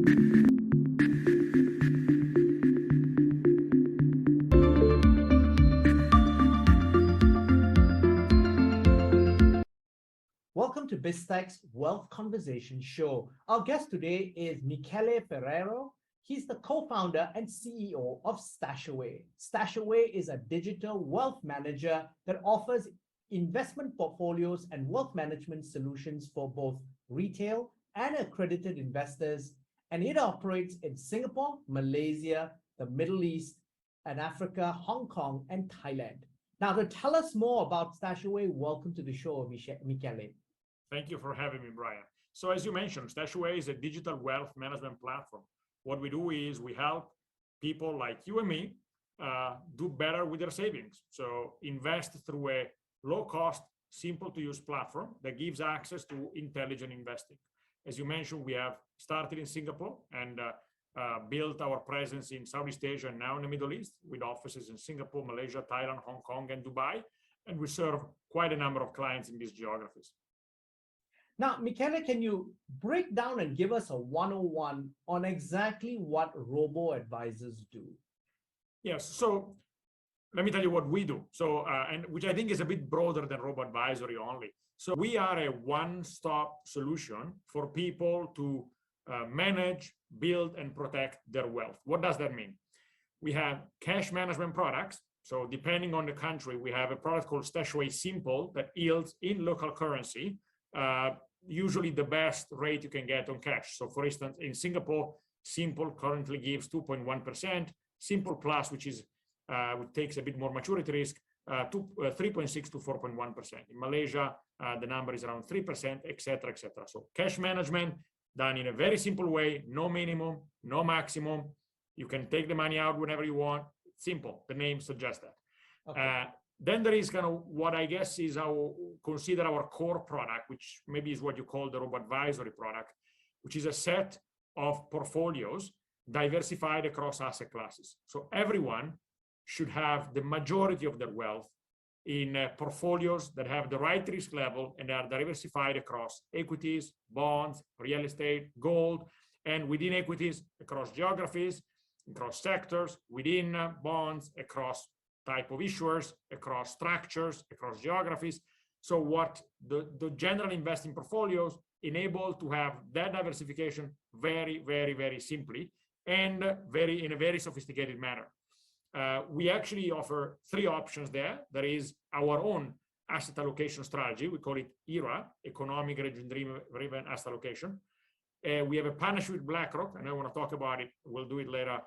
Welcome to BizTech's Wealth Conversation Show. Our guest today is Michele Ferrario. He's the co-founder and CEO of StashAway. StashAway is a digital wealth manager that offers investment portfolios and wealth management solutions for both retail and accredited investors. And it operates in Singapore, Malaysia, the Middle East, and Africa, Hong Kong, and Thailand. Now, to tell us more about StashAway, welcome to the show, Michele. Thank you for having me, Brian. So as you mentioned, StashAway is a digital wealth management platform. What we do is we help people like you and me do better with their savings. So invest through a low-cost, simple-to-use platform that gives access to intelligent investing. As you mentioned, we have started in Singapore and built our presence in Southeast Asia and now in the Middle East with offices in Singapore, Malaysia, Thailand, Hong Kong, and Dubai. And we serve quite a number of clients in these geographies. Now, Michele, can you break down and give us a 101 on exactly what robo-advisors do? Yes, so let me tell you what we do. So, and which I think is a bit broader than robo-advisory only. So we are a one-stop solution for people to manage, build, and protect their wealth. What does that mean? We have cash management products. So depending on the country, we have a product called StashAway Simple that yields in local currency usually the best rate you can get on cash. So for instance, in Singapore, Simple currently gives 2.1%, Simple Plus, which takes a bit more maturity risk, 3.6 to 4.1%. In Malaysia, the number is around 3%, et cetera, et cetera. So cash management done in a very simple way, no minimum, no maximum. You can take the money out whenever you want. Simple, the name suggests that. Okay. Then there is kind of what I guess is consider our core product, which maybe is what you call the robo-advisory product, which is a set of portfolios diversified across asset classes. So everyone should have the majority of their wealth in portfolios that have the right risk level and are diversified across equities, bonds, real estate, gold, and within equities, across geographies, across sectors, within bonds, across type of issuers, across structures, across geographies. So what the general investing portfolios enable to have that diversification very, very, very simply and in a very sophisticated manner. We actually offer three options there. There is our own asset allocation strategy. We call it ERA, Economic Region-Driven Asset Allocation. We have a partnership with BlackRock, and I want to talk about it. We'll do it later.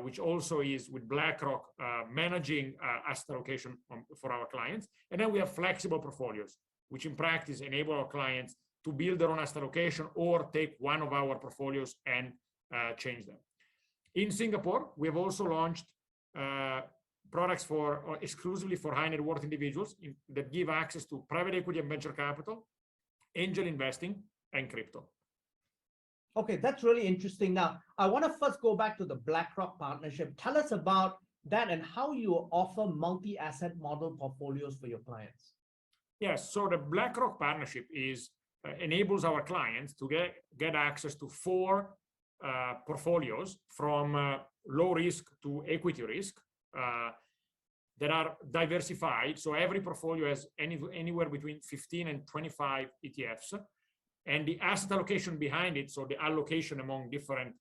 Which also is with BlackRock managing asset allocation for our clients. And then we have flexible portfolios, which in practice enable our clients to build their own asset allocation or take one of our portfolios and change them. In Singapore, we have also launched products exclusively for high net worth individuals that give access to private equity and venture capital, angel investing, and crypto. Okay, that's really interesting. Now, I want to first go back to the BlackRock partnership. Tell us about that and how you offer multi-asset model portfolios for your clients. Yes, so the BlackRock partnership enables our clients to get access to four portfolios from low risk to equity risk that are diversified. So every portfolio has anywhere between 15 and 25 ETFs. And the asset allocation behind it, so the allocation among different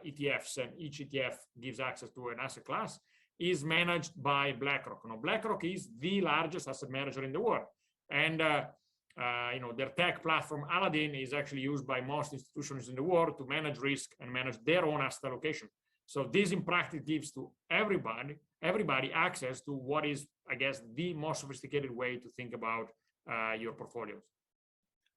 ETFs, and each ETF gives access to an asset class, is managed by BlackRock. Now, BlackRock is the largest asset manager in the world. And their tech platform, Aladdin, is actually used by most institutions in the world to manage risk and manage their own asset allocation. So this in practice gives to everybody access to what is, I guess, the most sophisticated way to think about your portfolios.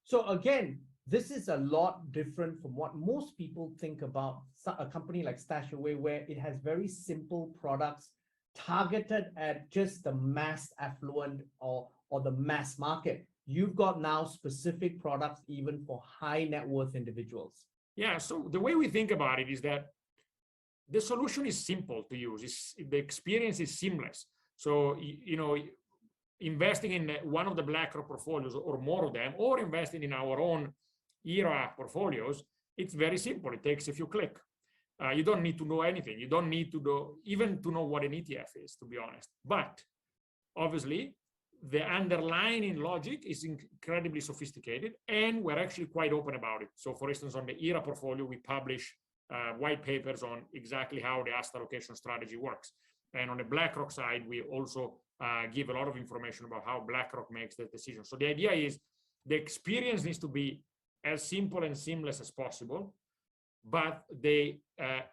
So again, this is a lot different from what most people think about a company like StashAway, where it has very simple products targeted at just the mass affluent or the mass market. You've got now specific products even for high net worth individuals. Yeah, so the way we think about it is that the solution is simple to use. The experience is seamless. So, investing in one of the BlackRock portfolios or more of them, or investing in our own ERA portfolios It's very simple. It takes a few clicks. You don't need to know anything. You don't need to even to know what an ETF is, to be honest. But obviously, the underlying logic is incredibly sophisticated, and we're actually quite open about it. So, for instance, on the ERA portfolio, we publish white papers on exactly how the asset allocation strategy works. And on the BlackRock side, we also give a lot of information about how BlackRock makes the decision. So the idea is the experience needs to be as simple and seamless as possible, but the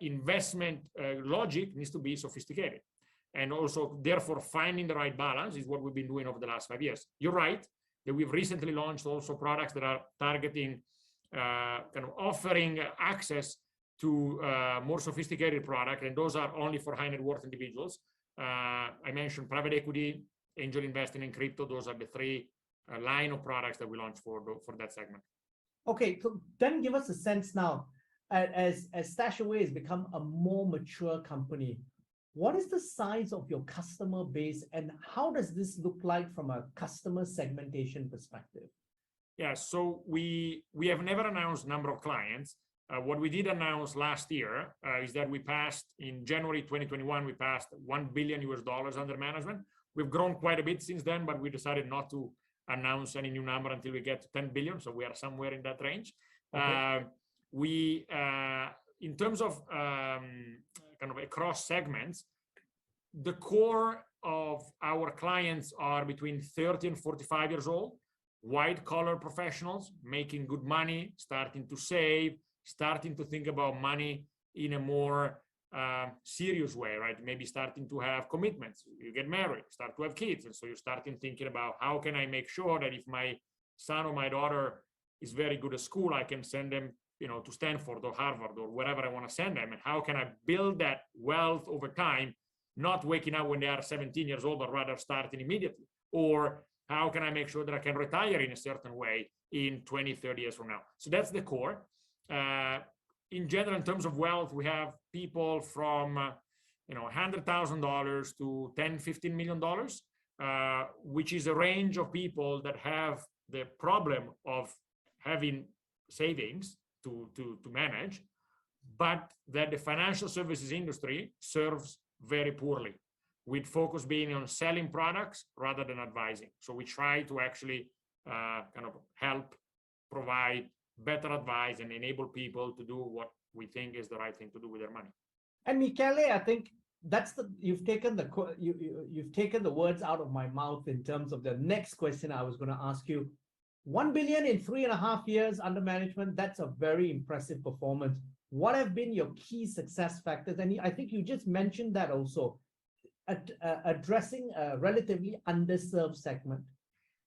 investment logic needs to be sophisticated. And also, therefore, finding the right balance is what we've been doing over the last 5 years. You're right that we've recently launched also products that are targeting, kind of offering access to more sophisticated product, and those are only for high net worth individuals. I mentioned private equity, angel investing, and crypto. Those are the three line of products that we launched for that segment. Okay, so then give us a sense now, as StashAway has become a more mature company, what is the size of your customer base, and how does this look like from a customer segmentation perspective? Yeah, so we have never announced number of clients. What we did announce last year is that we passed, in January 2021, we passed $1 billion under management. We've grown quite a bit since then, but we decided not to announce any new number until we get to 10 billion. So we are somewhere in that range. Okay. In terms of kind of across segments, the core of our clients are between 30 and 45 years old, white collar professionals making good money, starting to save, starting to think about money in a more serious way, right? Maybe starting to have commitments. You get married, start to have kids. And so you're starting thinking about how can I make sure that if my son or my daughter is very good at school, I can send them, to Stanford or Harvard or wherever I want to send them. And how can I build that wealth over time, not waking up when they are 17 years old, but rather starting immediately? Or how can I make sure that I can retire in a certain way in 20, 30 years from now? So that's the core. In general, in terms of wealth, we have people from $100,000 to $10, $15 million, which is a range of people that have the problem of having savings to manage, but that the financial services industry serves very poorly, with focus being on selling products rather than advising. So we try to actually kind of help provide better advice and enable people to do what we think is the right thing to do with their money. And Michele, I think you've taken the words out of my mouth in terms of the next question I was going to ask you. 1 billion in 3.5 years under management, that's a very impressive performance. What have been your key success factors? And I think you just mentioned that also, addressing a relatively underserved segment.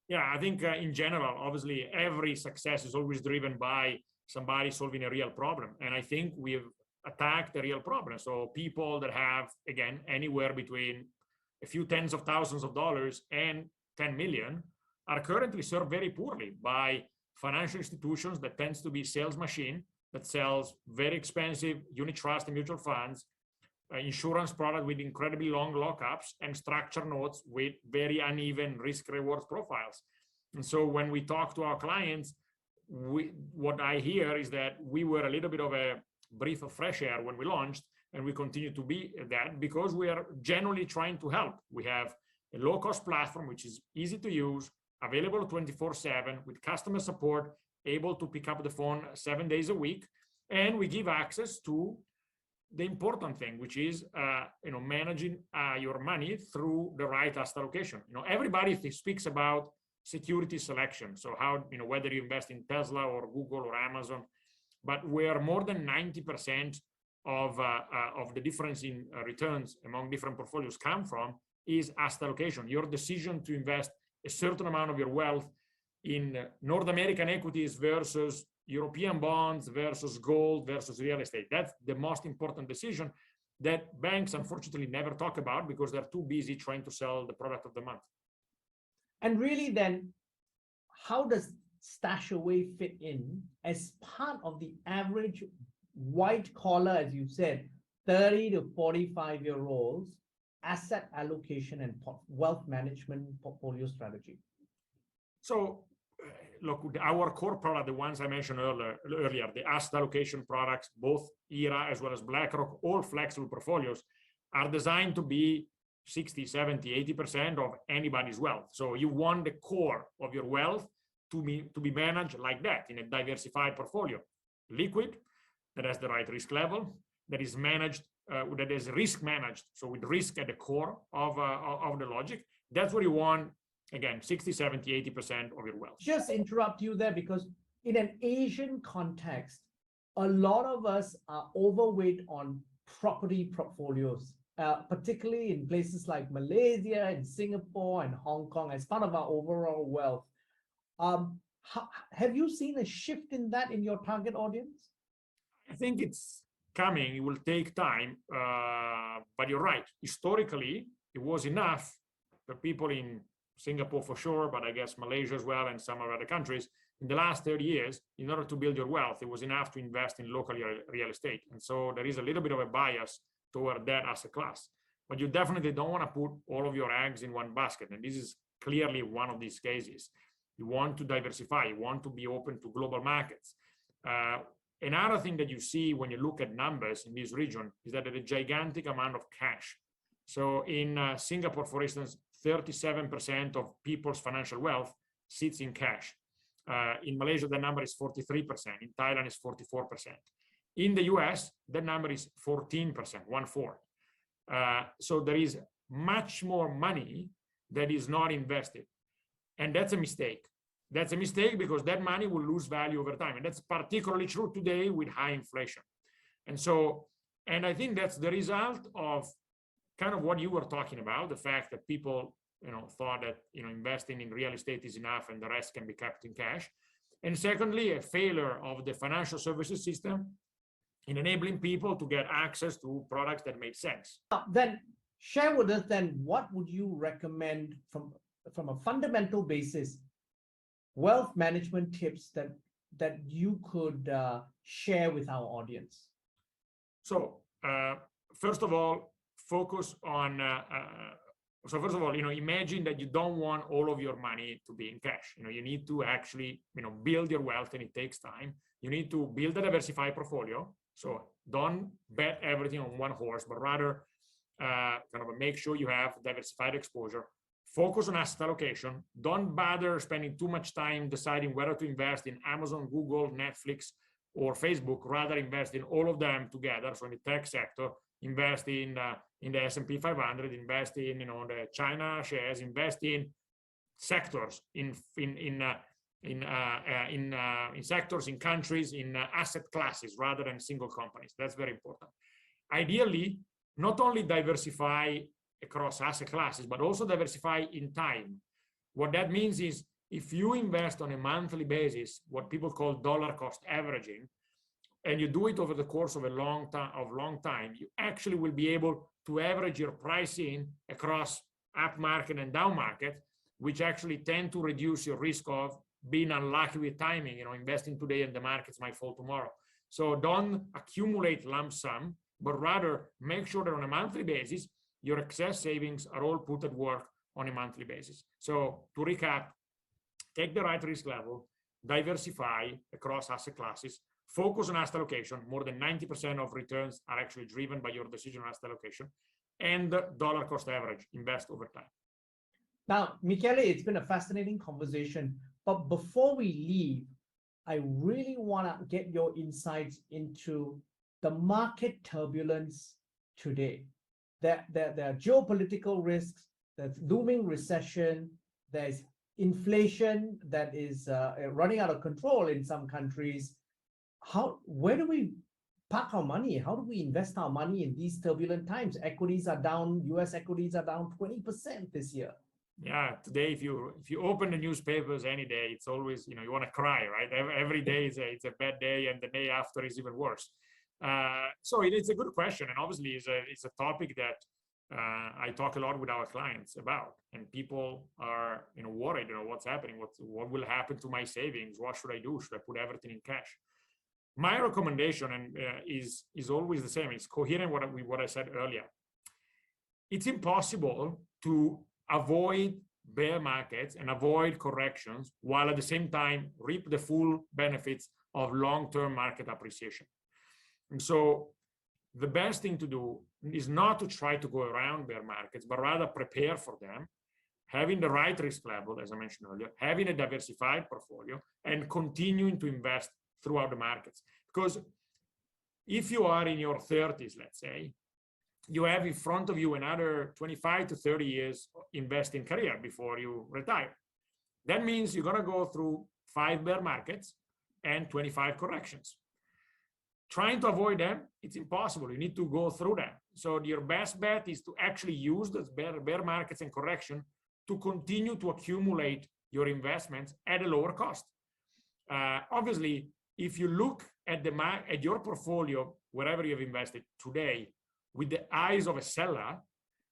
Yeah, I think in general, obviously, every success is always driven by somebody solving a real problem. And I think we've attacked a real problem. So people that have, again, anywhere between a few tens of thousands of dollars and 10 million are currently served very poorly by financial institutions that tends to be sales machine that sells very expensive unit trust and mutual funds, insurance product with incredibly long lockups, and structured notes with very uneven risk reward profiles. And so when we talk to our clients, what I hear is that we were a little bit of a breath of fresh air when we launched, and we continue to be that because we are generally trying to help. We have a low-cost platform, which is easy to use, available 24/7 with customer support, able to pick up the phone 7 days a week, and we give access to the important thing, which is managing your money through the right asset allocation. Everybody speaks about security selection, so how whether you invest in Tesla or Google or Amazon, but where more than 90% of the difference in returns among different portfolios come from is asset allocation. Your decision to invest a certain amount of your wealth in North American equities versus European bonds versus gold versus real estate. That's the most important decision that banks unfortunately never talk about because they're too busy trying to sell the product of the month. And really then, how does StashAway fit in as part of the average white collar, as you said, 30 to 45-year-olds asset allocation and wealth management portfolio strategy? So look, our core product, the ones I mentioned earlier, the asset allocation products, both ERA as well as BlackRock, all flexible portfolios, are designed to be 60, 70, 80% of anybody's wealth. So you want the core of your wealth to be managed like that in a diversified portfolio, liquid, that has the right risk level, that is managed, that is risk managed, so with risk at the core of the logic. That's what you want. Again, 60, 70, 80% of your wealth. Just interrupt you there, because in an Asian context, a lot of us are overweight on property portfolios, particularly in places like Malaysia and Singapore and Hong Kong as part of our overall wealth. Have you seen a shift in that in your target audience? I think it's coming. It will take time, but you're right. Historically, it was enough for people in Singapore for sure, but I guess Malaysia as well and some other countries. In the last 30 years, in order to build your wealth, it was enough to invest in local real estate. And so there is a little bit of a bias toward that asset class. But you definitely don't want to put all of your eggs in one basket. And this is clearly one of these cases. You want to diversify. You want to be open to global markets. Another thing that you see when you look at numbers in this region is that there's a gigantic amount of cash. So in Singapore, for instance, 37% of people's financial wealth sits in cash. In Malaysia, the number is 43%. In Thailand, it's 44%. In the US, the number is 14%, 1/4. So there is much more money that is not invested. And that's a mistake. That's a mistake because that money will lose value over time. And that's particularly true today with high inflation. And so, and I think that's the result of kind of what you were talking about, the fact that people, thought that, investing in real estate is enough and the rest can be kept in cash. And secondly, a failure of the financial services system in enabling people to get access to products that make sense. Then share with us then, what would you recommend from a fundamental basis, wealth management tips that you could share with our audience? So first of all, focus on, imagine that you don't want all of your money to be in cash. You need to actually, build your wealth, and it takes time. You need to build a diversified portfolio. So don't bet everything on one horse, but rather make sure you have diversified exposure. Focus on asset allocation. Don't bother spending too much time deciding whether to invest in Amazon, Google, Netflix, or Facebook. Rather invest in all of them together. So in the tech sector, invest in the S&P 500, invest in the China shares, invest in sectors, in sectors, in countries, in asset classes, rather than single companies. That's very important. Ideally, not only diversify across asset classes, but also diversify in time. What that means is, if you invest on a monthly basis, what people call dollar cost averaging, and you do it over the course of a long time, you actually will be able to average your pricing across up market and down market, which actually tend to reduce your risk of being unlucky with timing, investing today and the markets might fall tomorrow. So don't accumulate lump sum, but rather make sure that on a monthly basis, your excess savings are all put at work on a monthly basis. So to recap, take the right risk level, diversify across asset classes, focus on asset allocation. More than 90% of returns are actually driven by your decision on asset allocation, and dollar cost average, invest over time. Now, Michele, it's been a fascinating conversation, but before we leave, I really want to get your insights into the market turbulence today. There are geopolitical risks, there's looming recession, there's inflation that is running out of control in some countries. Where do we park our money? How do we invest our money in these turbulent times? Equities are down, US equities are down 20% this year. Yeah, today, if you open the newspapers any day, it's always, you want to cry, right? Every day it's a bad day, and the day after is even worse. So it's a good question, and obviously it's a topic that I talk a lot with our clients about, and people are worried, what's happening, what will happen to my savings, what should I do, should I put everything in cash? My recommendation is always the same. It's coherent with what I said earlier. It's impossible to avoid bear markets and avoid corrections, while at the same time reap the full benefits of long-term market appreciation. And so the best thing to do is not to try to go around bear markets, but rather prepare for them, having the right risk level, as I mentioned earlier, having a diversified portfolio, and continuing to invest throughout the markets. Because if you are in your 30s, let's say, you have in front of you another 25 to 30 years investing career before you retire. That means you're going to go through 5 bear markets and 25 corrections. Trying to avoid them, it's impossible. You need to go through them. So your best bet is to actually use those bear markets and correction to continue to accumulate your investments at a lower cost. Obviously, if you look at your portfolio, wherever you've invested today, with the eyes of a seller,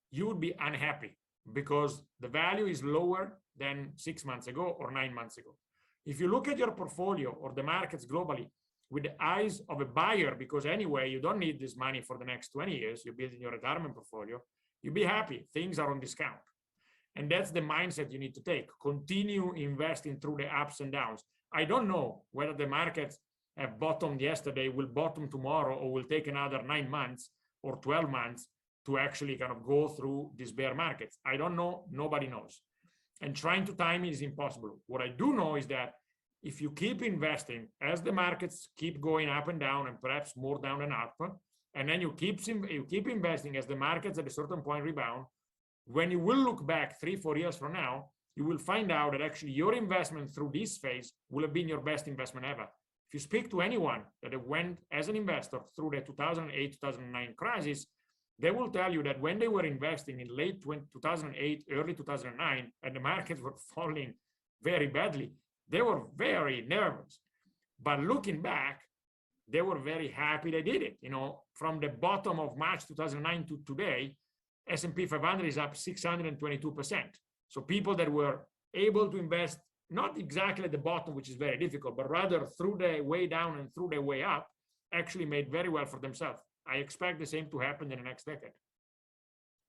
you would be unhappy because the value is lower than 6 months ago or 9 months ago. If you look at your portfolio or the markets globally with the eyes of a buyer, because anyway, you don't need this money for the next 20 years, you're building your retirement portfolio, you'll be happy. Things are on discount. And that's the mindset you need to take. Continue investing through the ups and downs. I don't know whether the markets have bottomed yesterday, will bottom tomorrow, or will take another 9 months or 12 months to actually kind of go through these bear markets. I don't know. Nobody knows. And trying to time it is impossible. What I do know is that if you keep investing as the markets keep going up and down, and perhaps more down than up, and then you keep investing as the markets at a certain point rebound, when you will look back 3-4 years from now, you will find out that actually your investment through this phase will have been your best investment ever. If you speak to anyone that went as an investor through the 2008-2009 crisis, they will tell you that when they were investing in late 2008, early 2009, and the markets were falling very badly, they were very nervous. But looking back, they were very happy they did it. You know, from the bottom of March 2009 to today, S&P 500 is up 622%. So people that were able to invest not exactly at the bottom, which is very difficult, but rather through the way down and through the way up, actually made very well for themselves. I expect the same to happen in the next decade.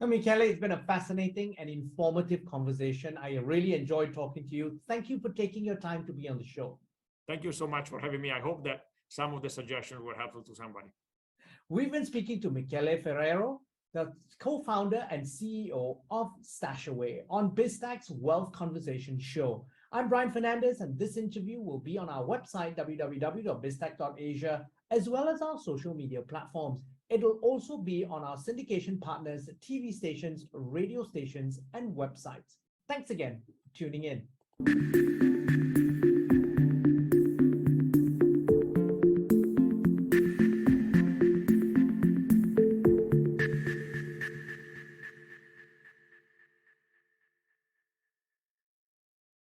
Now, Michele, it's been a fascinating and informative conversation. I really enjoyed talking to you. Thank you for taking your time to be on the show. Thank you so much for having me. I hope that some of the suggestions were helpful to somebody. We've been speaking to Michele Ferrario, the co-founder and CEO of StashAway, on BizTech's Wealth Conversation show. I'm Brian Fernandez, and this interview will be on our website, www.biztech.asia, as well as our social media platforms. It will also be on our syndication partners, TV stations, radio stations, and websites. Thanks again for tuning in.